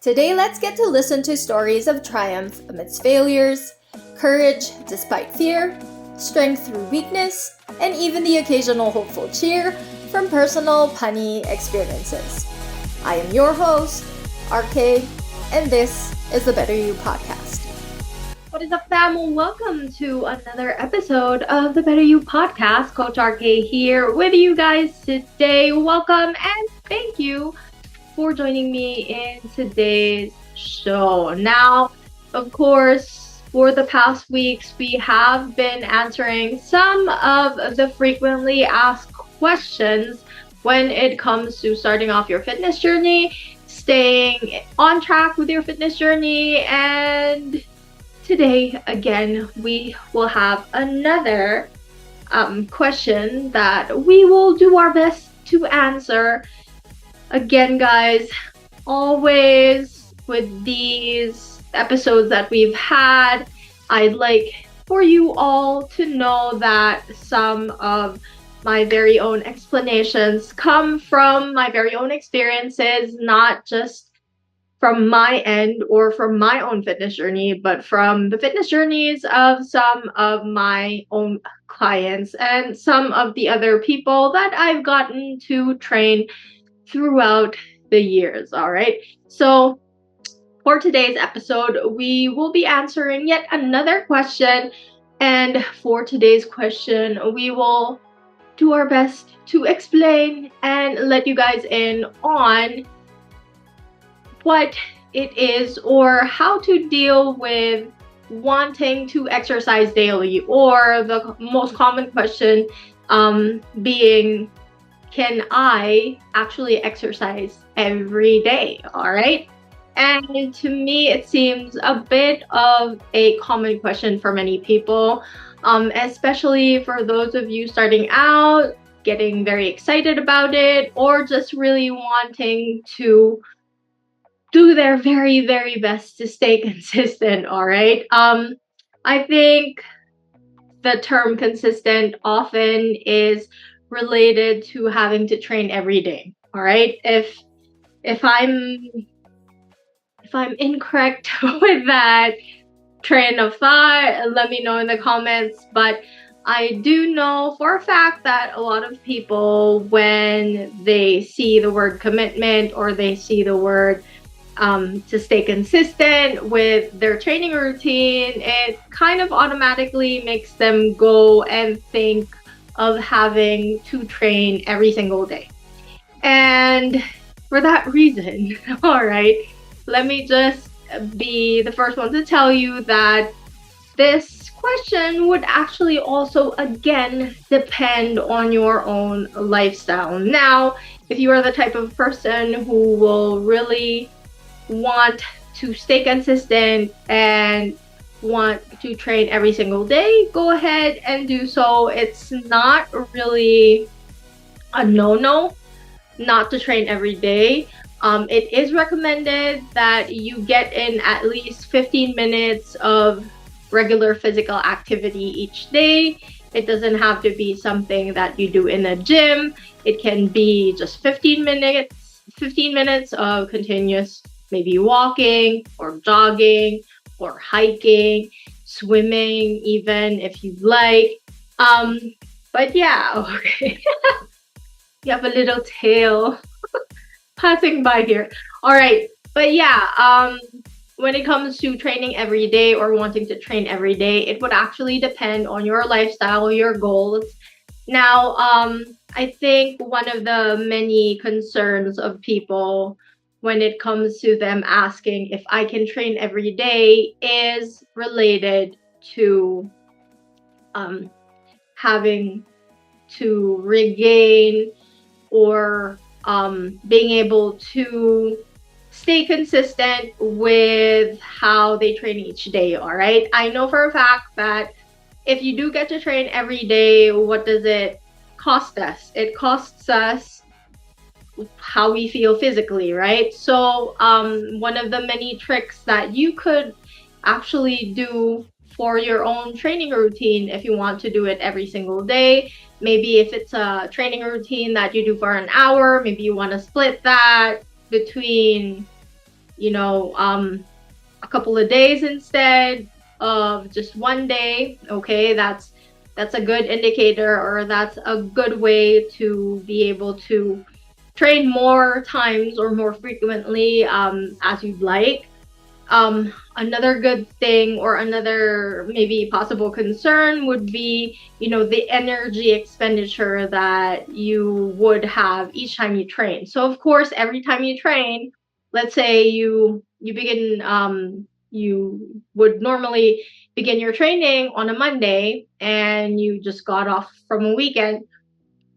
Today, let's get to listen to stories of triumph amidst failures, courage despite fear, strength through weakness, and even the occasional hopeful cheer from personal punny experiences. I am your host, RKaye, and this is the BetterU podcast. What is up, fam? Welcome to another episode of the BetterU podcast. Coach RKaye here with you guys today. Welcome and thank you for joining me in today's show. Now, of course, for the past weeks, we have been answering some of the frequently asked questions when it comes to starting off your fitness journey, staying on track with your fitness journey, and today, again, we will have another question that we will do our best to answer. Again, guys, always with these episodes that we've had, I'd like for you all to know that some of my very own explanations come from my very own experiences, not just from my end or from my own fitness journey, but from the fitness journeys of some of my own clients and some of the other people that I've gotten to train throughout the years. All right. So for today's episode, we will be answering yet another question. And for today's question, we will do our best to explain and let you guys in on what it is or how to deal with wanting to exercise daily, or the most common question being, can I actually exercise every day? All right. And to me, it seems a bit of a common question for many people, especially for those of you starting out, getting very excited about it, or just really wanting to do their very, very best to stay consistent. All right. I think the term consistent often is related to having to train every day. All right. If I'm incorrect with that train of thought, let me know in the comments. But I do know for a fact that a lot of people, when they see the word commitment or they see the word to stay consistent with their training routine, it kind of automatically makes them go and think of having to train every single day. And for that reason, all right, let me just be the first one to tell you that this question would actually also, again, depend on your own lifestyle. Now, if you are the type of person who will really want to stay consistent and want to train every single day, go ahead and do so. It's not really a no-no not to train every day. It is recommended that you get in at least 15 minutes of regular physical activity each day. It doesn't have to be something that you do in a gym. It can be just 15 minutes of continuous, maybe walking or jogging or hiking, swimming, even if you like. But yeah, okay. You have a little tail passing by here. All right. But yeah, when it comes to training every day or wanting to train every day, it would actually depend on your lifestyle, your goals. Now, I think one of the many concerns of people when it comes to them asking if I can train every day is related to having to regain or being able to stay consistent with how they train each day. All right. I know for a fact that if you do get to train every day, what does it cost us? It costs us how we feel physically, right? So one of the many tricks that you could actually do for your own training routine, if you want to do it every single day, maybe if it's a training routine that you do for an hour, maybe you want to split that between a couple of days instead of just one day. Okay, that's a good indicator, or that's a good way to be able to train more times or more frequently as you'd like. Another good thing, or another maybe possible concern, would be the energy expenditure that you would have each time you train. So of course, every time you train, let's say you begin, you would normally begin your training on a Monday and you just got off from a weekend.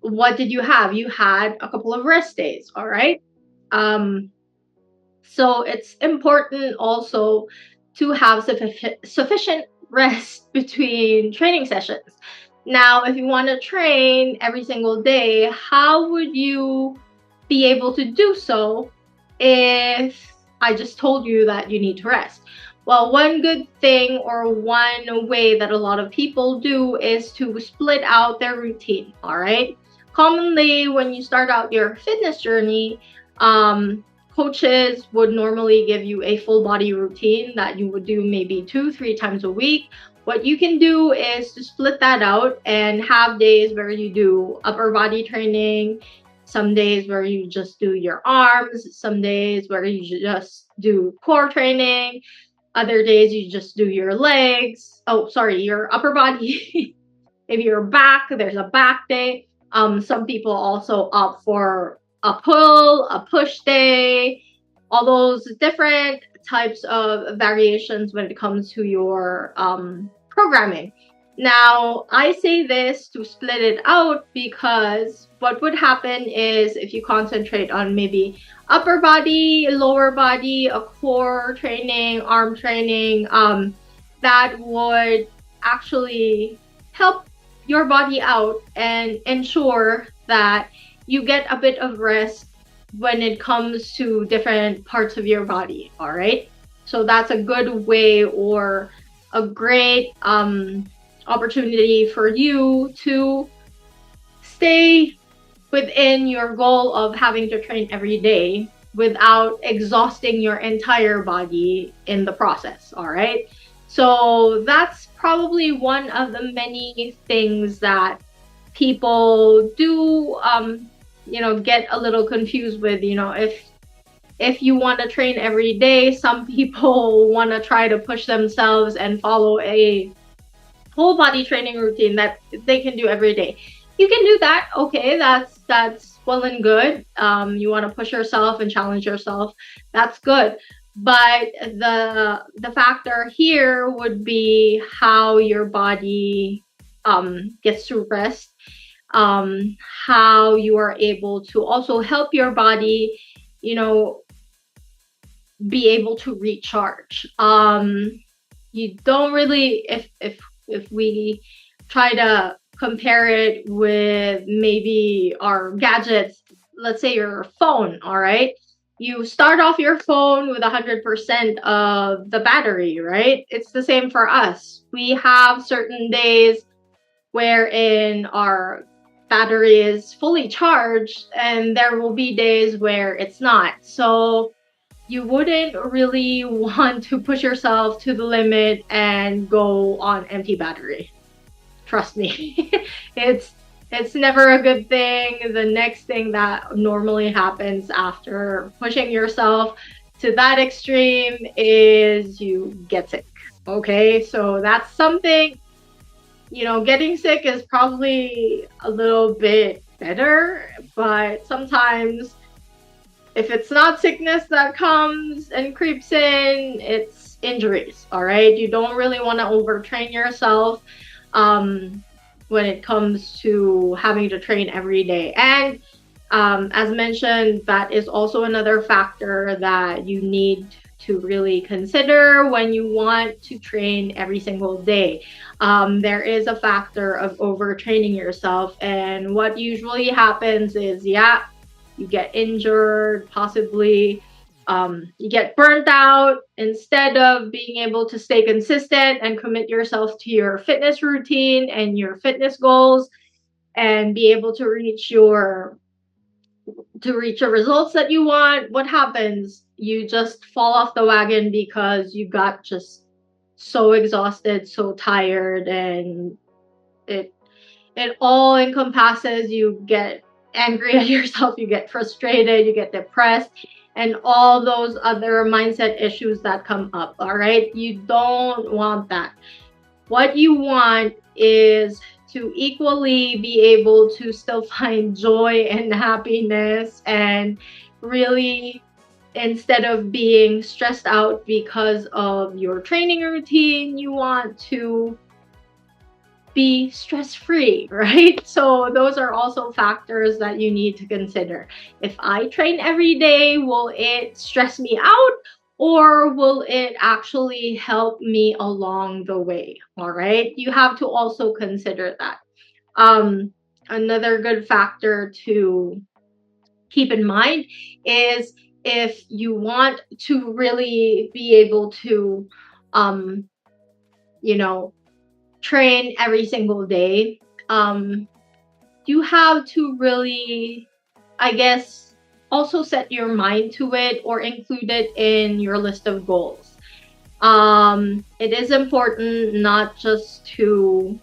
What did you have? You had a couple of rest days. All right. um so it's important also to have sufficient rest between training sessions. Now, if you want to train every single day, how would you be able to do so if I just told you that you need to rest? Well, one good thing, or one way that a lot of people do, is to split out their routine. All right. Commonly, when you start out your fitness journey, coaches would normally give you a full body routine that you would do maybe 2-3 times a week. What you can do is to split that out and have days where you do upper body training, some days where you just do your arms, some days where you just do core training, other days you just do your legs. Oh, sorry, your upper body. Maybe your back, there's a back day. Some people also opt for a pull, a push day, all those different types of variations when it comes to your programming. Now, I say this to split it out because what would happen is, if you concentrate on maybe upper body, lower body, a core training, arm training, that would actually help your body out and ensure that you get a bit of rest when it comes to different parts of your body. All right. So that's a good way, or a great opportunity for you to stay within your goal of having to train every day without exhausting your entire body in the process. All right. So that's probably one of the many things that people do get a little confused with. If you want to train every day, some people want to try to push themselves and follow a whole body training routine that they can do every day. You can do that. Okay, that's well and good. You want to push yourself and challenge yourself. That's good. But the factor here would be how your body gets to rest, how you are able to also help your body, be able to recharge. You don't really, if we try to compare it with maybe our gadgets, let's say your phone, all right? You start off your phone with 100% of the battery, right? It's the same for us. We have certain days wherein our battery is fully charged, and there will be days where it's not. So you wouldn't really want to push yourself to the limit and go on empty battery. Trust me. it's never a good thing. The next thing that normally happens after pushing yourself to that extreme is you get sick. Okay, so that's something, getting sick is probably a little bit better, but sometimes if it's not sickness that comes and creeps in, it's injuries. All right, you don't really want to overtrain yourself when it comes to having to train every day. And as mentioned, that is also another factor that you need to really consider when you want to train every single day. There is a factor of overtraining yourself, and what usually happens is, you get injured, possibly you get burnt out. Instead of being able to stay consistent and commit yourself to your fitness routine and your fitness goals and be able to reach the results that you want, what happens? you just fall off the wagon because you got just so exhausted, so tired, and it all encompasses. You get angry at yourself, you get frustrated, you get depressed, and all those other mindset issues that come up. All right, you don't want that. What you want is to equally be able to still find joy and happiness, and really, instead of being stressed out because of your training routine, you want to be stress-free, right? So those are also factors that you need to consider. If I train every day, will it stress me out, or will it actually help me along the way? All right, you have to also consider that. Another good factor to keep in mind is, if you want to really be able to you know train every single day, you have to really, I guess, also set your mind to it or include it in your list of goals. It is important not just to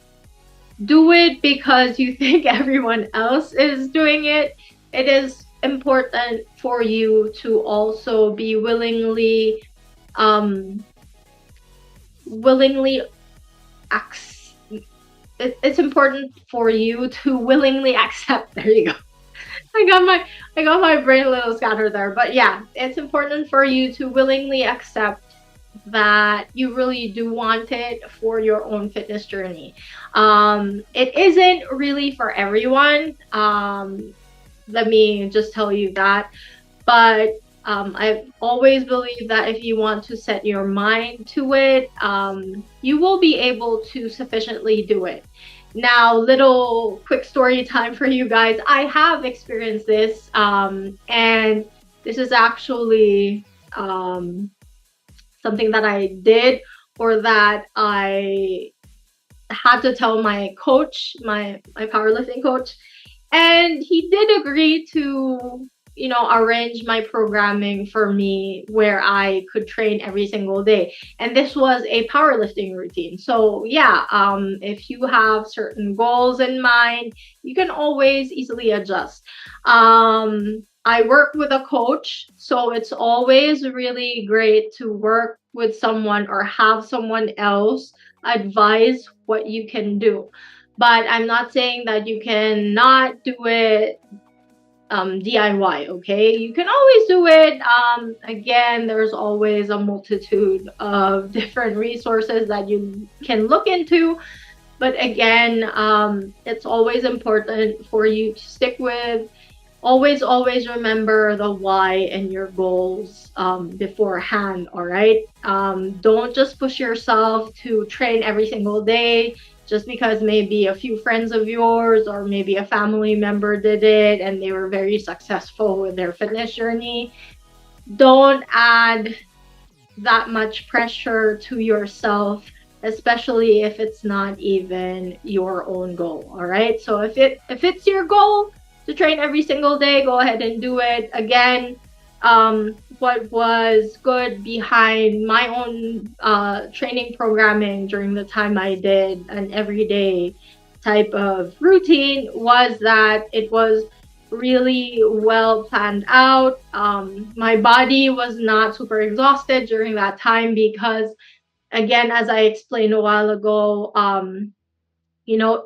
do it because you think everyone else is doing it. It is important for you to also be willingly willingly it's important for you to willingly accept. There you go. I got my brain a little scattered there, but yeah, it's important for you to willingly accept that you really do want it for your own fitness journey. It isn't really for everyone. Let me just tell you that. But I've always believed that if you want to set your mind to it, you will be able to sufficiently do it. Now, little quick story time for you guys. I have experienced this, and this is actually something that I did, or that I had to tell my coach, my powerlifting coach, and he did agree to arrange my programming for me where I could train every single day. And this was a powerlifting routine. So yeah, if you have certain goals in mind, you can always easily adjust. I work with a coach, so it's always really great to work with someone or have someone else advise what you can do. But I'm not saying that you cannot do it DIY, okay? You can always do it. Again, there's always a multitude of different resources that you can look into. But again, it's always important for you to stick with. Always remember the why and your goals beforehand, all right? Don't just push yourself to train every single day just because maybe a few friends of yours or maybe a family member did it and they were very successful with their fitness journey. Don't add that much pressure to yourself, especially if it's not even your own goal, all right? So if it's your goal to train every single day, go ahead and do it. Again, what was good behind my own training programming during the time I did an everyday type of routine was that it was really well planned out. My body was not super exhausted during that time because, again, as I explained a while ago,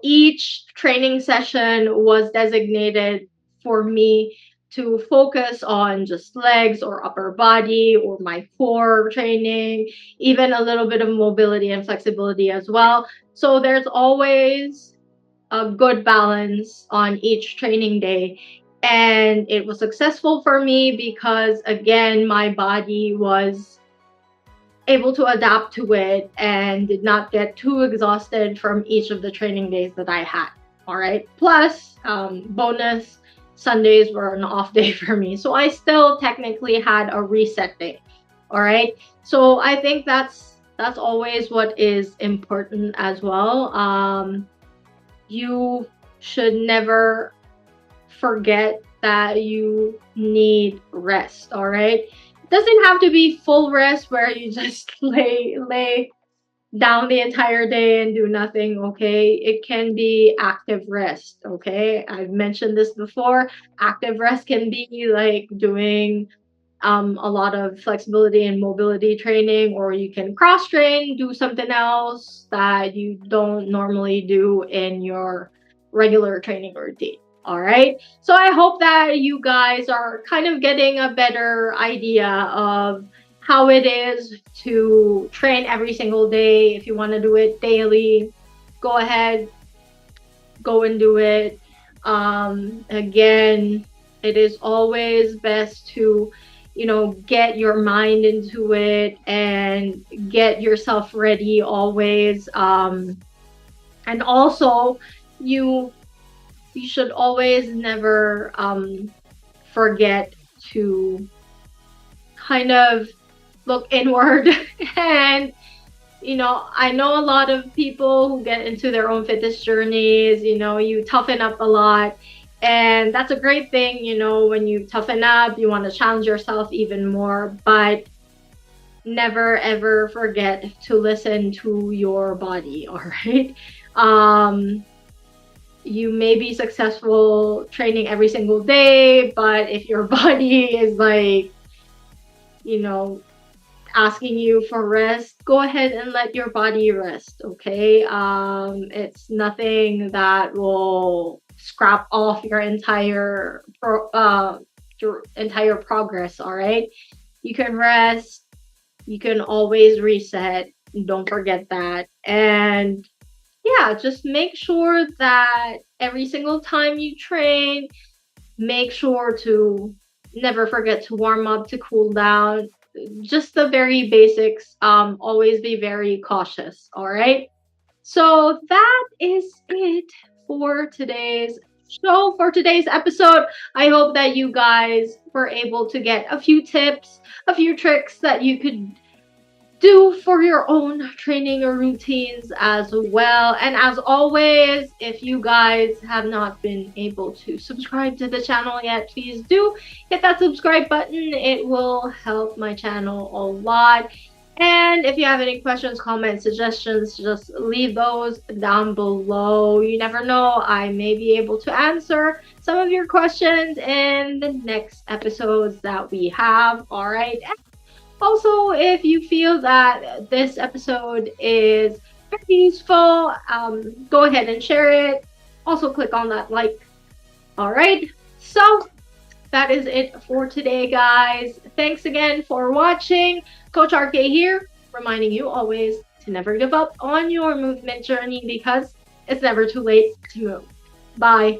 each training session was designated for me to focus on just legs or upper body or my core training, even a little bit of mobility and flexibility as well. So there's always a good balance on each training day. And it was successful for me because, again, my body was able to adapt to it and did not get too exhausted from each of the training days that I had. All right. Plus, bonus, Sundays were an off day for me. So I still technically had a reset day. All right. So I think that's always what is important as well. You should never forget that you need rest. All right. It doesn't have to be full rest where you just lay down the entire day and do nothing, okay? It can be active rest, okay? I've mentioned this before. Active rest can be like doing a lot of flexibility and mobility training, or you can cross train, do something else that you don't normally do in your regular training routine. All right. So I hope that you guys are kind of getting a better idea of how it is to train every single day. If you want to do it daily, go ahead, go and do it. Again, it is always best to, get your mind into it and get yourself ready always. And also, you should always never forget to kind of look inward. And I know a lot of people who get into their own fitness journeys, you toughen up a lot, and that's a great thing. When you toughen up, you want to challenge yourself even more, but never ever forget to listen to your body. All right. You may be successful training every single day, but if your body is like, asking you for rest, go ahead and let your body rest, okay? It's nothing that will scrap off your entire progress, all right? You can rest, you can always reset, don't forget that. And yeah, just make sure that every single time you train, make sure to never forget to warm up, to cool down, just the very basics. Always be very cautious. All right. So that is it for today's show, for today's episode. I hope that you guys were able to get a few tips, a few tricks that you could do for your own training or routines as well. And as always, if you guys have not been able to subscribe to the channel yet, please do hit that subscribe button. It will help my channel a lot. And if you have any questions, comments, suggestions, just leave those down below. You never know, I may be able to answer some of your questions in the next episodes that we have. All right. Also, if you feel that this episode is very useful, go ahead and share it. Also, click on that like. All right. So that is it for today, guys. Thanks again for watching. Coach RKaye here, reminding you always to never give up on your movement journey, because it's never too late to move. Bye.